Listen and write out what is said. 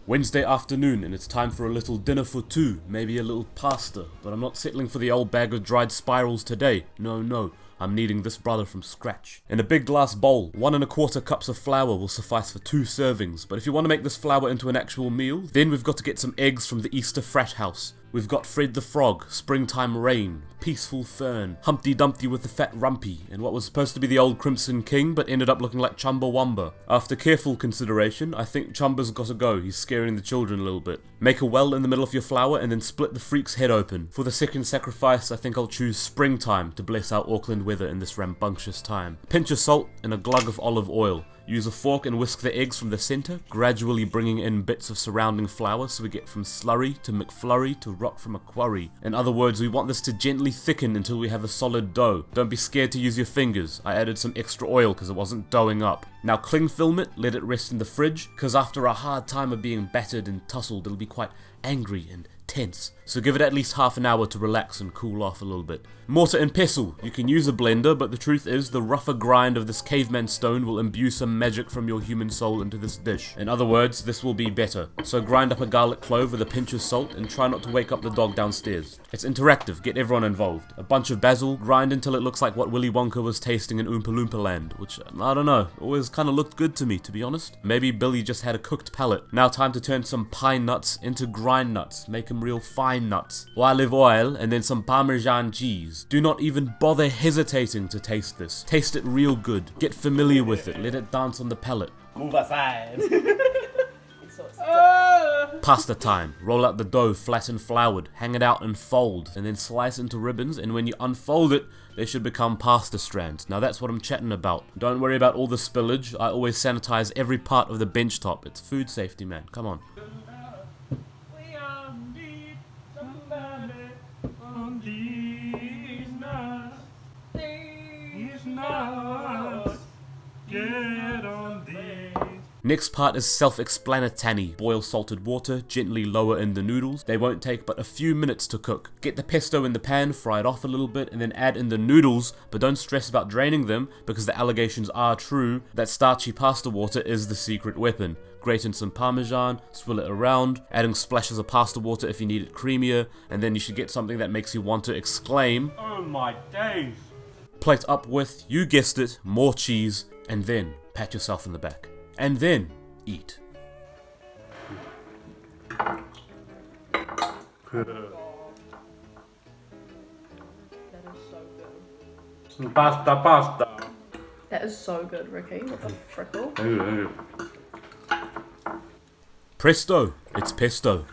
Wednesday afternoon and it's time for a little dinner for two, maybe a little pasta, but I'm not settling for the old bag of dried spirals today. No, I'm kneading this brother from scratch. In a big glass bowl, 1 1/4 cups of flour will suffice for 2 servings, but if you want to make this flour into an actual meal, then we've got to get some eggs from the Easter frat house. We've got Fred the Frog, Springtime Rain, Peaceful Fern, Humpty Dumpty with the Fat Rumpy, and what was supposed to be the old Crimson King but ended up looking like Chumbawamba. After careful consideration, I think Chumba's gotta go, he's scaring the children a little bit. Make a well in the middle of your flour and then split the freak's head open. For the second sacrifice, I think I'll choose Springtime to bless our Auckland weather in this rambunctious time. Pinch of salt and a glug of olive oil. Use a fork and whisk the eggs from the center, gradually bringing in bits of surrounding flour so we get from slurry to McFlurry to rock from a quarry. In other words, we want this to gently thicken until we have a solid dough. Don't be scared to use your fingers. I added some extra oil because it wasn't doughing up. Now cling film it, let it rest in the fridge, because after a hard time of being battered and tussled, it'll be quite angry and tense. So give it at least half an hour to relax and cool off a little bit. Mortar and pestle. You can use a blender, but the truth is the rougher grind of this caveman stone will imbue some magic from your human soul into this dish. In other words, this will be better. So grind up a garlic clove with a pinch of salt and try not to wake up the dog downstairs. It's interactive, get everyone involved. A bunch of basil, grind until it looks like what Willy Wonka was tasting in Oompa Loompa Land, which, I don't know, always kind of looked good to me, to be honest. Maybe Billy just had a cooked palate. Now time to turn some pine nuts into grind nuts, make them real fine nuts. Olive oil and then some Parmesan cheese. Do not even bother hesitating to taste this. Taste it real good. Get familiar with it. Let it dance on the palate. Move aside. Pasta time. Roll out the dough flat and floured. Hang it out and fold. And then slice into ribbons, and when you unfold it, they should become pasta strands. Now that's what I'm chatting about. Don't worry about all the spillage. I always sanitize every part of the bench top. It's food safety, man. Come on. Next part is self-explanatory. Boil salted water, gently lower in the noodles. They won't take but a few minutes to cook. Get the pesto in the pan, fry it off a little bit, and then add in the noodles, but don't stress about draining them because the allegations are true that starchy pasta water is the secret weapon. Grate in some parmesan, swirl it around, adding splashes of pasta water if you need it creamier, and then you should get something that makes you want to exclaim, "Oh my days!" Plate up with, you guessed it, more cheese, and then pat yourself in the back. And then eat. That is so good. Pasta. That is so good, Ricky. What the frickle? Presto, it's pesto.